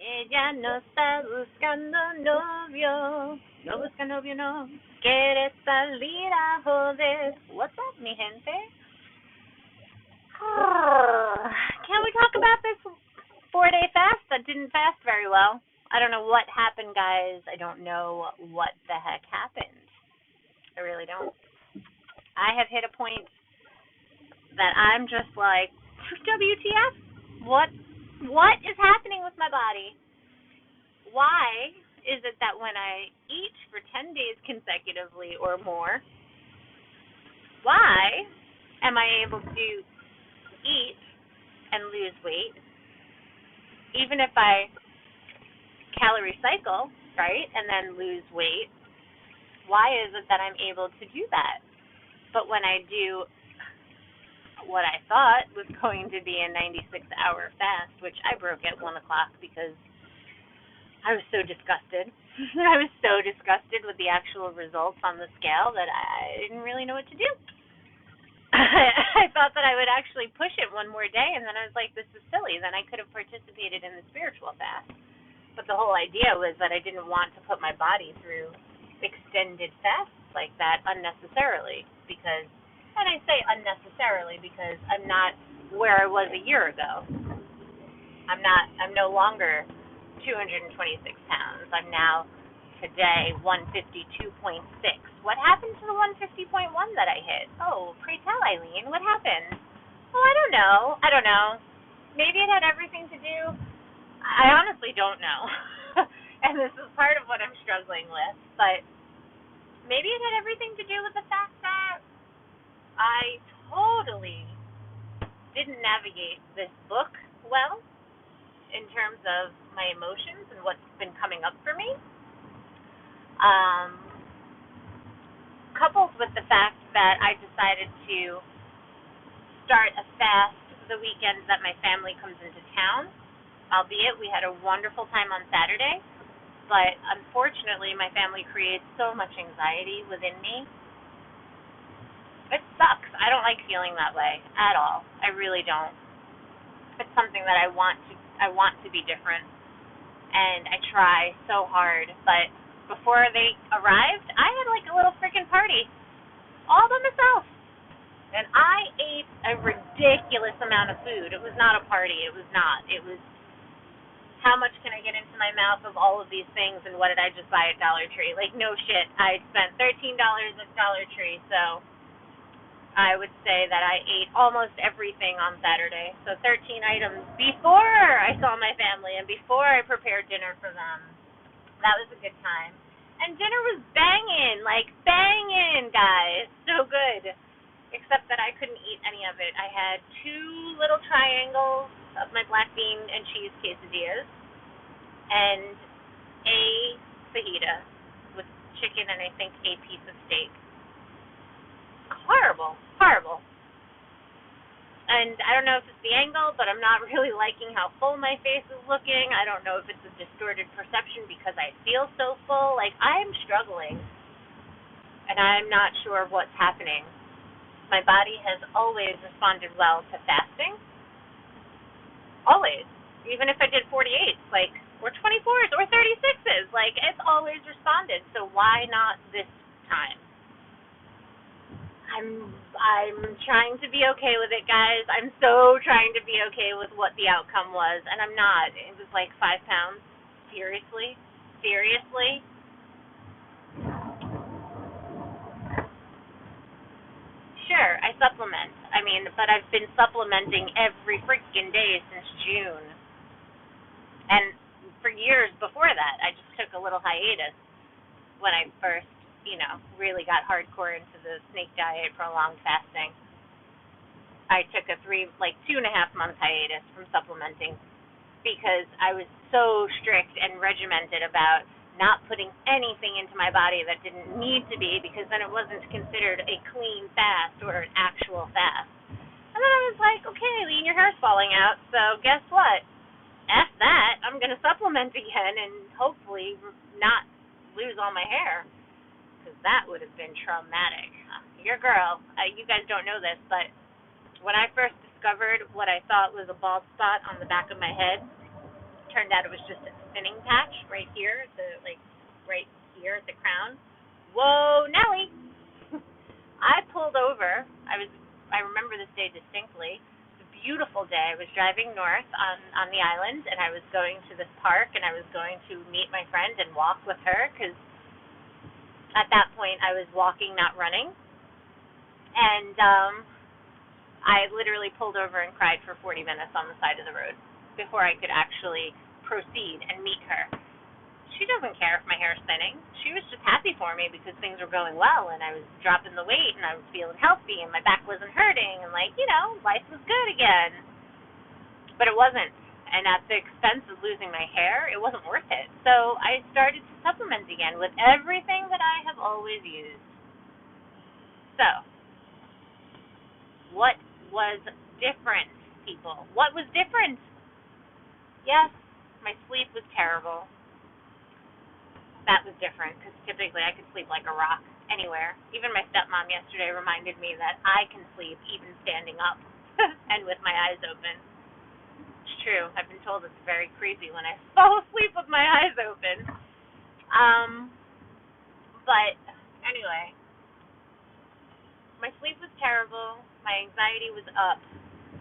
Ella no está buscando novio, no busca novio, no. Quiere salir a joder. What's up, mi gente? Can we talk about this 4-day fast that didn't fast very well? I don't know what happened, guys. I don't know what the heck happened. I really don't. I have hit a point that I'm just like, WTF? What is happening with my body? Why is it that when I eat for 10 days consecutively or more, why am I able to eat and lose weight, even if I calorie cycle, right, and then lose weight? Why is it that I'm able to do that? But when I do what I thought was going to be a 96-hour fast, which I broke at 1 o'clock because I was so disgusted. I was so disgusted with the actual results on the scale that I didn't really know what to do. I thought that I would actually push it one more day, and then I was like, this is silly. Then I could have participated in the spiritual fast. But the whole idea was that I didn't want to put my body through extended fasts like that unnecessarily, because, and I say unnecessarily because I'm not where I was a year ago. I'm no longer 226 pounds. I'm now today 152.6. What happened to the 150.1 that I hit? Oh, pray tell, Eileen, what happened? Oh, I don't know. Maybe it had everything to do. I honestly don't know. And this is part of what I'm struggling with, but maybe it had everything to do with the fact that I totally didn't navigate this book well in terms of my emotions and what's been coming up for me. Coupled with the fact that I decided to start a fast the weekend that my family comes into town, albeit we had a wonderful time on Saturday, but unfortunately my family creates so much anxiety within me. It sucks. I don't like feeling that way at all. I really don't. It's something that I want to be different, and I try so hard, but before they arrived, I had like a little freaking party all by myself. And I ate a ridiculous amount of food. It was not a party. It was not. It was, how much can I get into my mouth of all of these things, and what did I just buy at Dollar Tree? Like, no shit. I spent $13 at Dollar Tree, so I would say that I ate almost everything on Saturday. So 13 items before I saw my family and before I prepared dinner for them. That was a good time. And dinner was banging, like banging, guys. So good. Except that I couldn't eat any of it. I had 2 little triangles of my black bean and cheese quesadillas and a fajita with chicken and I think a piece of steak. Horrible. And I don't know if it's the angle, but I'm not really liking how full my face is looking. I don't know if it's a distorted perception because I feel so full. Like, I'm struggling, and I'm not sure what's happening. My body has always responded well to fasting. Always. Even if I did 48s, like, or 24s, or 36s, like, it's always responded. So why not this time? I'm trying to be okay with it, guys. I'm so trying to be okay with what the outcome was, and I'm not. It was like 5 pounds. Seriously? Sure, I supplement. But I've been supplementing every freaking day since June. And for years before that, I just took a little hiatus when I first, really got hardcore into the snake diet, prolonged fasting. I took a 2.5 month hiatus from supplementing because I was so strict and regimented about not putting anything into my body that didn't need to be, because then it wasn't considered a clean fast or an actual fast. And then I was like, okay, Lean, your hair's falling out, so guess what? F that. I'm going to supplement again and hopefully not lose all my hair, because that would have been traumatic. Your girl, you guys don't know this, but when I first discovered what I thought was a bald spot on the back of my head turned out it was just a spinning patch right here, right here at the crown. Whoa, Nelly! I pulled over. I remember this day distinctly. It was a beautiful day. I was driving north on the island, and I was going to this park, and I was going to meet my friend and walk with her, because at that point I was walking, not running. And I literally pulled over and cried for 40 minutes on the side of the road before I could actually proceed and meet her. She doesn't care if my hair's thinning. She was just happy for me because things were going well and I was dropping the weight and I was feeling healthy and my back wasn't hurting and, like, life was good again. But it wasn't. And at the expense of losing my hair, it wasn't worth it. So I started to supplement again with everything that I have always used. So, what was different, people? What was different? Yes, my sleep was terrible. That was different because typically I could sleep like a rock anywhere. Even my stepmom yesterday reminded me that I can sleep even standing up and with my eyes open. It's true. I've been told it's very creepy when I fall asleep with my eyes open. But anyway, my sleep was terrible. My anxiety was up.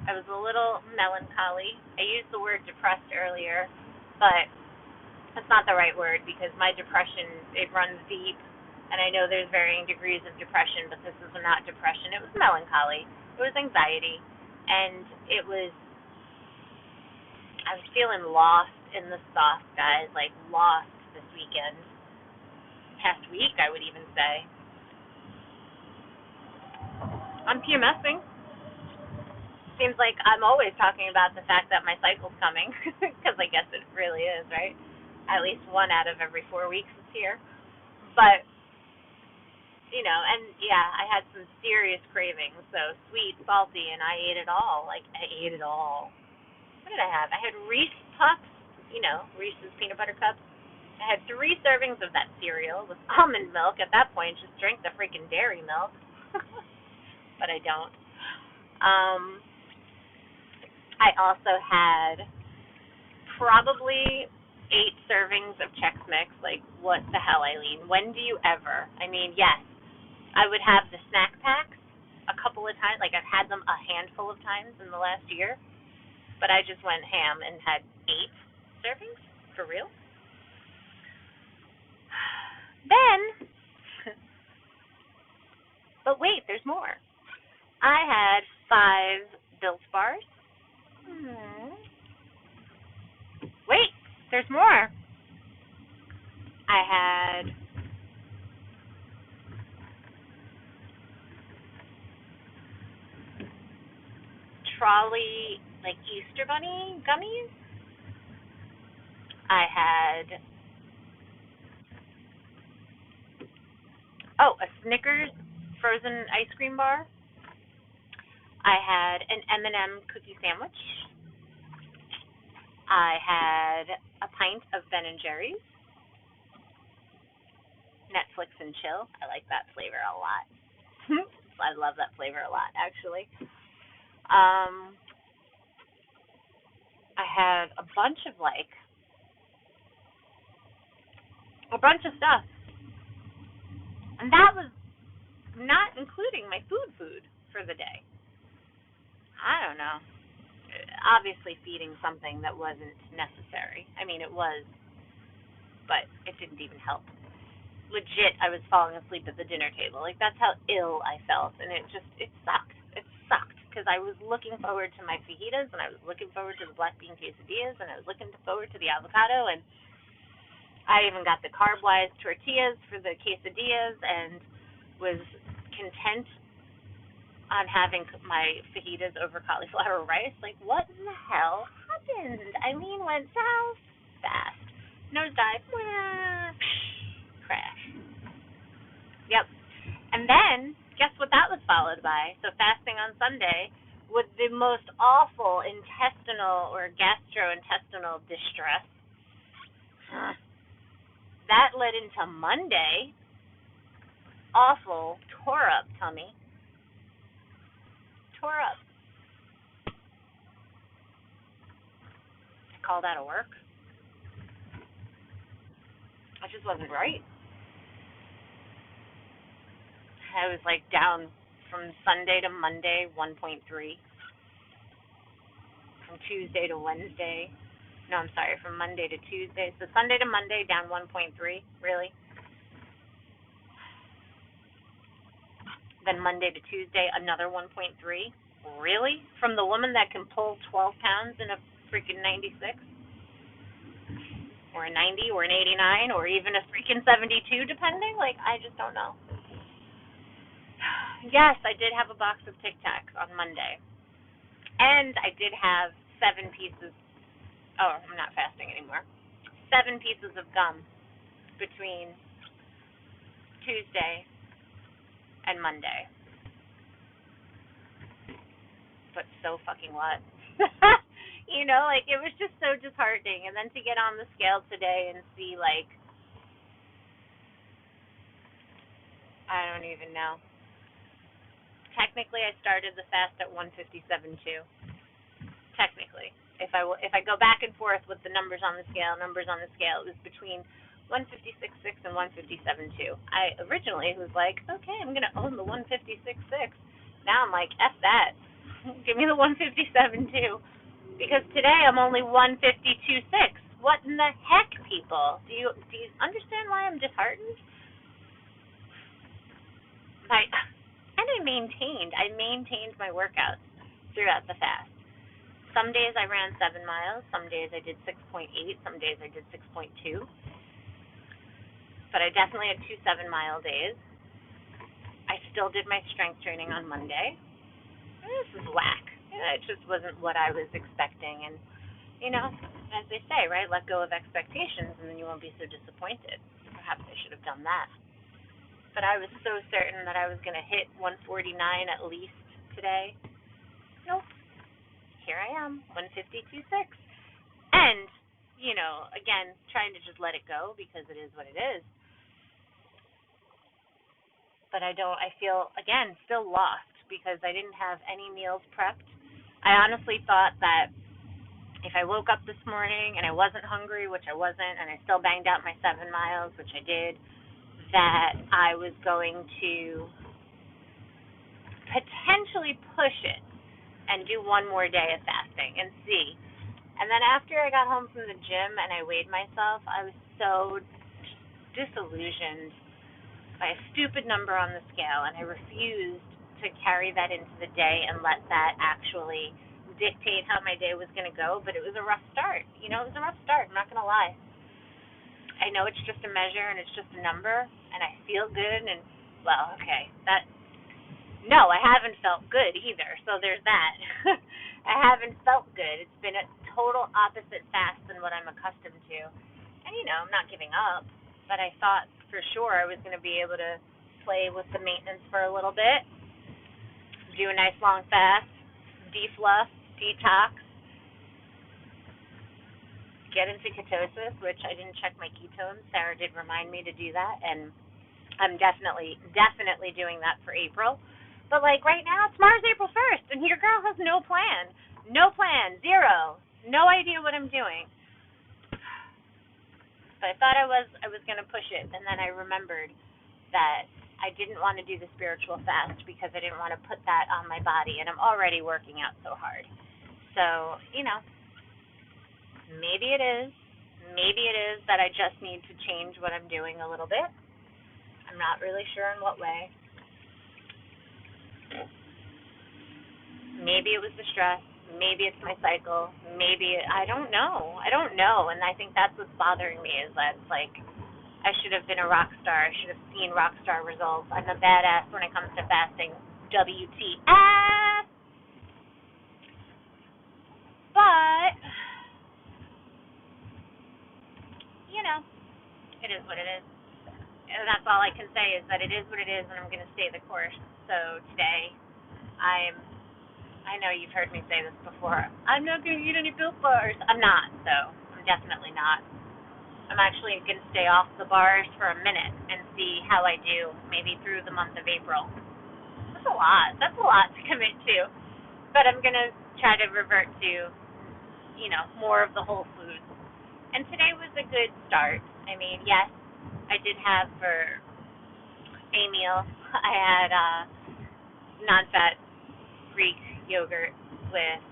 I was a little melancholy. I used the word depressed earlier, but that's not the right word because my depression, it runs deep, and I know there's varying degrees of depression, but this is not depression. It was melancholy. It was anxiety, and I was feeling lost in the sauce, guys, like lost this weekend. Past week, I would even say. I'm PMSing. Seems like I'm always talking about the fact that my cycle's coming, because I guess it really is, right? At least 1 out of every 4 weeks is here. But, and yeah, I had some serious cravings, so sweet, salty, and I ate it all. Like, I ate it all. What did I have? I had Reese Puffs, Reese's peanut butter cups. I had 3 servings of that cereal with almond milk. At that point, just drink the freaking dairy milk. But I don't. I also had probably 8 servings of Chex Mix. Like, what the hell, Eileen? When do you ever? I mean, yes, I would have the snack packs a couple of times. Like, I've had them a handful of times in the last year. But I just went ham and had 8 servings? For real? Then, but wait, there's more. I had 5 Built Bars. Wait, there's more. I had Trolley, like, Easter Bunny gummies. I had, a Snickers frozen ice cream bar. I had an M&M cookie sandwich. I had a pint of Ben & Jerry's. Netflix and chill. I like that flavor a lot. I love that flavor a lot, actually. I had a bunch of stuff. And that was not including my food for the day. I don't know. Obviously feeding something that wasn't necessary. I mean, it was, but it didn't even help. Legit, I was falling asleep at the dinner table. Like, that's how ill I felt, and it sucked. It sucked, because I was looking forward to my fajitas, and I was looking forward to the black bean quesadillas, and I was looking forward to the avocado, and I even got the carb-wise tortillas for the quesadillas, and was content on having my fajitas over cauliflower rice. Like, what in the hell happened? Eileen went south fast. Nosedive. Crash. Yep. And then, guess what that was followed by? So fasting on Sunday with the most awful intestinal or gastrointestinal distress. That led into Monday. Awful, tore up tummy. Tore up. I called out of work. I just wasn't right. I was like down from Sunday to Monday 1.3, from Tuesday to Wednesday. No, I'm sorry, from Monday to Tuesday. So Sunday to Monday down 1.3, really. Then Monday to Tuesday another 1.3. Really? From the woman that can pull 12 pounds in a freaking 96 or a 90 or an 89 or even a freaking 72 depending? Like, I just don't know. Yes, I did have a box of Tic Tacs on Monday. And I did have 7 pieces. Oh, I'm not fasting anymore. 7 pieces of gum between Tuesday and Monday. But so fucking what? You know, like, it was just so disheartening. And then to get on the scale today and see, like, I don't even know. Technically, I started the fast at 157.2. Technically. If I go back and forth with the numbers on the scale, it was between 156.6 and 157.2. I originally was like, okay, I'm going to own the 156.6. Now I'm like, F that. Give me the 157.2. Because today I'm only 152.6. What in the heck, people? Do you understand why I'm disheartened? And I maintained my workouts throughout the fast. Some days I ran 7 miles, some days I did 6.8, some days I did 6.2. But I definitely had 2 7-mile days. I still did my strength training on Monday. This is whack. It just wasn't what I was expecting. And, you know, as they say, right, let go of expectations and then you won't be so disappointed. Perhaps I should have done that. But I was so certain that I was going to hit 149 at least today. Nope. Here I am, 152.6. And, you know, again, trying to just let it go because it is what it is. But I feel, again, still lost because I didn't have any meals prepped. I honestly thought that if I woke up this morning and I wasn't hungry, which I wasn't, and I still banged out my 7 miles, which I did, that I was going to potentially push it and do one more day of fasting and see. And then after I got home from the gym and I weighed myself, I was so disillusioned by a stupid number on the scale, and I refused to carry that into the day and let that actually dictate how my day was going to go. But it was a rough start. You know, it was a rough start. I'm not going to lie. I know it's just a measure and it's just a number, and I feel good, and, well, okay, no, I haven't felt good either, so there's that. I haven't felt good. It's been a total opposite fast than what I'm accustomed to. And, you know, I'm not giving up, but I thought for sure I was going to be able to play with the maintenance for a little bit, do a nice long fast, defluff, detox, get into ketosis, which I didn't check my ketones. Sarah did remind me to do that, and I'm definitely doing that for April. But, like, right now, tomorrow's April 1st, and your girl has no plan. No plan. Zero. No idea what I'm doing. But I thought I was going to push it, and then I remembered that I didn't want to do the spiritual fast because I didn't want to put that on my body, and I'm already working out so hard. So, you know, maybe it is. Maybe it is that I just need to change what I'm doing a little bit. I'm not really sure in what way. Maybe it was the stress. Maybe it's my cycle. Maybe I don't know. And I think that's what's bothering me is that it's like I should have been a rock star. I should have seen rock star results. I'm a badass when it comes to fasting. WTF! But, you know, it is what it is. And that's all I can say is that it is what it is, and I'm going to stay the course. So today, I know you've heard me say this before. I'm not going to eat any Built Bars. I'm not, so I'm definitely not. I'm actually going to stay off the bars for a minute and see how I do, maybe through the month of April. That's a lot. That's a lot to commit to. But I'm going to try to revert to, you know, more of the whole foods. And today was a good start. I mean, yes, I did have for a meal, I had non-fat Greek yogurt with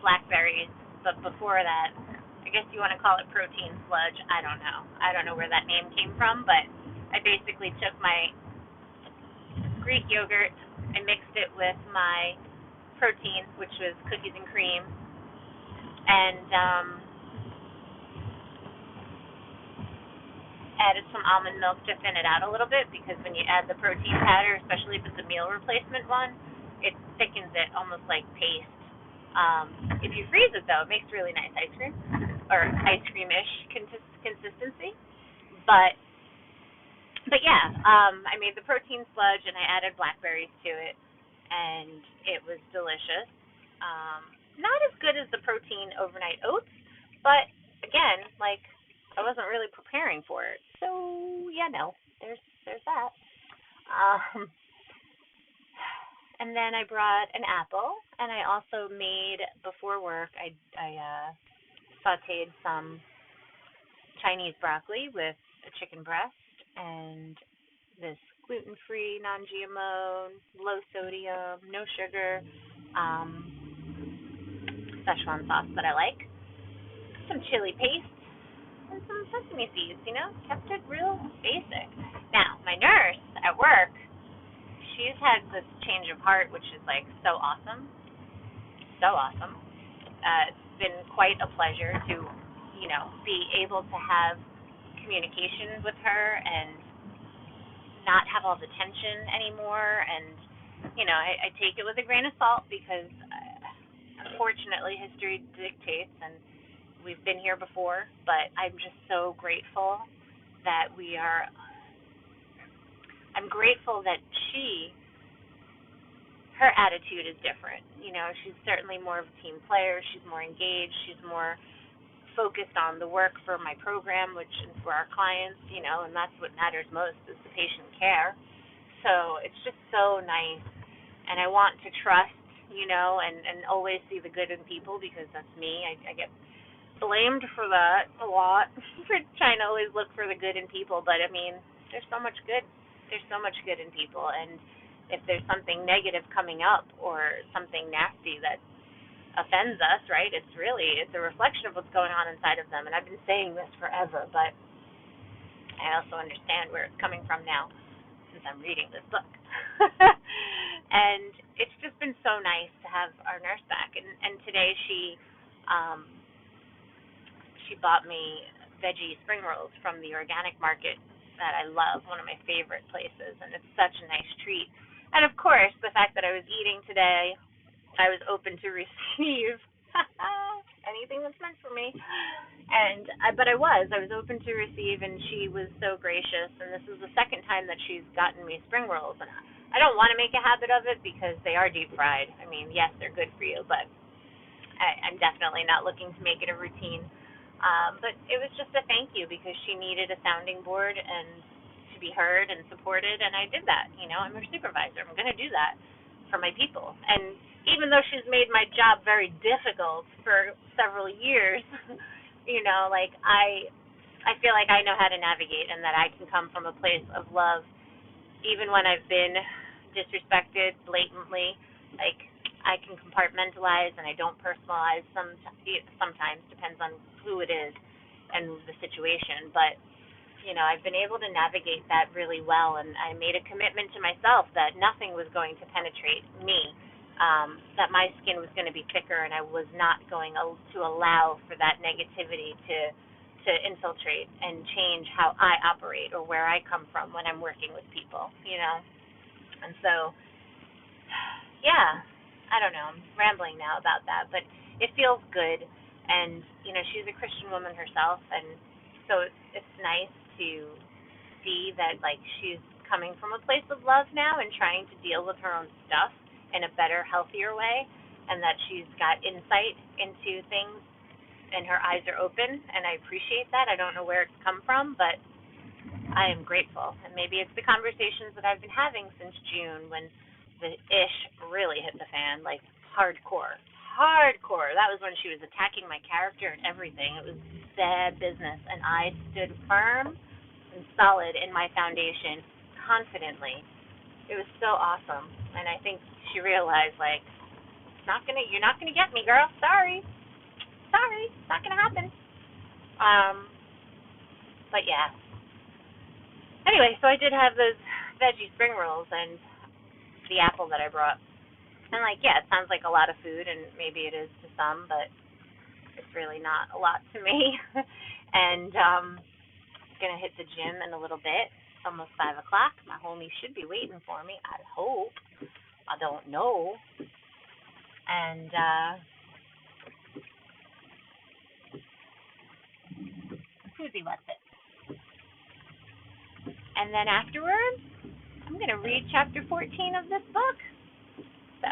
blackberries, but before that, I guess you want to call it protein sludge. I don't know. I don't know where that name came from, but I basically took my Greek yogurt, I mixed it with my protein, which was cookies and cream, and added some almond milk to thin it out a little bit, because when you add the protein powder, especially if it's a meal replacement one, it thickens it almost like paste. If you freeze it, though, it makes really nice ice cream, or ice cream-ish consistency. But yeah, I made the protein sludge and I added blackberries to it, and it was delicious. Not as good as the protein overnight oats, but again, like, I wasn't really preparing for it. So yeah, no, there's that. Um, and then I brought an apple, and I also made before work. I sautéed some Chinese broccoli with a chicken breast and this gluten-free, non-GMO, low sodium, no sugar, Szechuan sauce that I like, some chili paste, and some sesame seeds. Kept it real basic. Now, my nurse at work, she's had this change of heart, which is like so awesome, so awesome. It's been quite a pleasure to, be able to have communication with her and not have all the tension anymore. And, I take it with a grain of salt because, unfortunately, history dictates, and we've been here before, but I'm just so grateful that I'm grateful that her attitude is different. She's certainly more of a team player. She's more engaged. She's more focused on the work for my program, which is for our clients, and that's what matters most is the patient care. So it's just so nice. And I want to trust, and always see the good in people, because that's me. I get blamed for that a lot, for trying to always look for the good in people. But, I mean, there's so much good. There's so much good in people. And if there's something negative coming up or something nasty that offends us, right, it's a reflection of what's going on inside of them. And I've been saying this forever, but I also understand where it's coming from now, since I'm reading this book. And it's just been so nice to have our nurse back. And today she bought me veggie spring rolls from the organic market that I love, one of my favorite places, and it's such a nice treat. And of course, the fact that I was eating today, I was open to receive anything that's meant for me. But I was open to receive, and she was so gracious. And this is the second time that she's gotten me spring rolls, and I don't want to make a habit of it because they are deep fried. I mean, yes, they're good for you, but I'm definitely not looking to make it a routine. But it was just a thank you, because she needed a sounding board and to be heard and supported, and I did that. I'm her supervisor. I'm going to do that for my people. And even though she's made my job very difficult for several years, like I feel like I know how to navigate, and that I can come from a place of love, even when I've been disrespected blatantly. Like, I can compartmentalize, and I don't personalize. Sometimes depends on who it is and the situation, but I've been able to navigate that really well, and I made a commitment to myself that nothing was going to penetrate me, that my skin was going to be thicker, and I was not going to allow for that negativity to infiltrate and change how I operate or where I come from when I'm working with people. And so, yeah, I don't know, I'm rambling now about that, but it feels good. And, she's a Christian woman herself, and so it's nice to see that, like, she's coming from a place of love now and trying to deal with her own stuff in a better, healthier way, and that she's got insight into things and her eyes are open, and I appreciate that. I don't know where it's come from, but I am grateful. And maybe it's the conversations that I've been having since June, when the ish really hit the fan, like hardcore. That was when she was attacking my character and everything. It was bad business, and I stood firm and solid in my foundation confidently. It was so awesome. And I think she realized, like, you're not gonna get me, girl. Sorry. It's not gonna happen. But yeah. Anyway, so I did have those veggie spring rolls and the apple that I brought. And like, yeah, it sounds like a lot of food, and maybe it is to some, but it's really not a lot to me. And gonna hit the gym in a little bit. It's almost 5 o'clock. My homie should be waiting for me. I hope. I don't know. And Susie wants it. And then afterwards, I'm gonna read chapter 14 of this book. So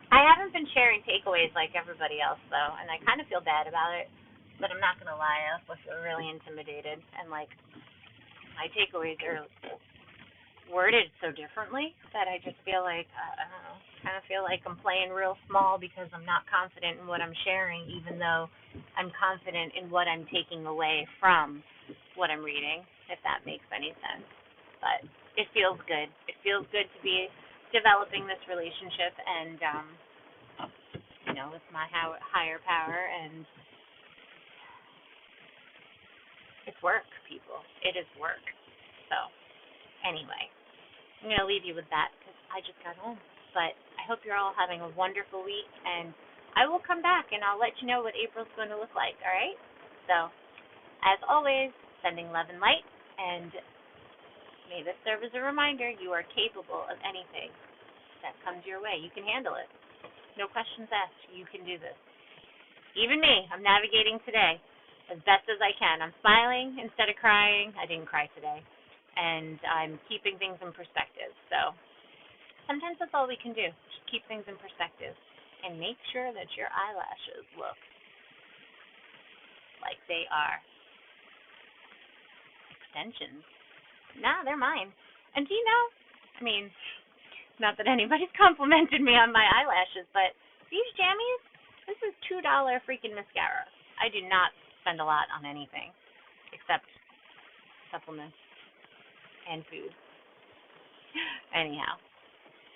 I haven't been sharing takeaways like everybody else though, and I kind of feel bad about it. But I'm not gonna lie, I also feel really intimidated, and like my takeaways are worded so differently that I just feel like I don't know, kind of feel like I'm playing real small because I'm not confident in what I'm sharing, even though I'm confident in what I'm taking away from what I'm reading, if that makes any sense. But it feels good. It feels good to be developing this relationship, and with my higher power, and it's work, people. It is work. So anyway, I'm going to leave you with that because I just got home. But I hope you're all having a wonderful week, and I will come back and I'll let you know what April's going to look like, all right? So, as always, sending love and light, and may this serve as a reminder you are capable of anything that comes your way. You can handle it. No questions asked. You can do this. Even me, I'm navigating today as best as I can. I'm smiling instead of crying. I didn't cry today. And I'm keeping things in perspective. So sometimes that's all we can do. Just keep things in perspective. And make sure that your eyelashes look like they are extensions. Nah, they're mine. And do you know, not that anybody's complimented me on my eyelashes, but these jammies, this is $2 freaking mascara. I do not spend a lot on anything except supplements and food. Anyhow,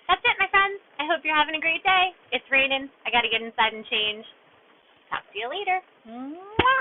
that's it, my friends. I hope you're having a great day. It's raining. I got to get inside and change. Talk to you later. Mwah!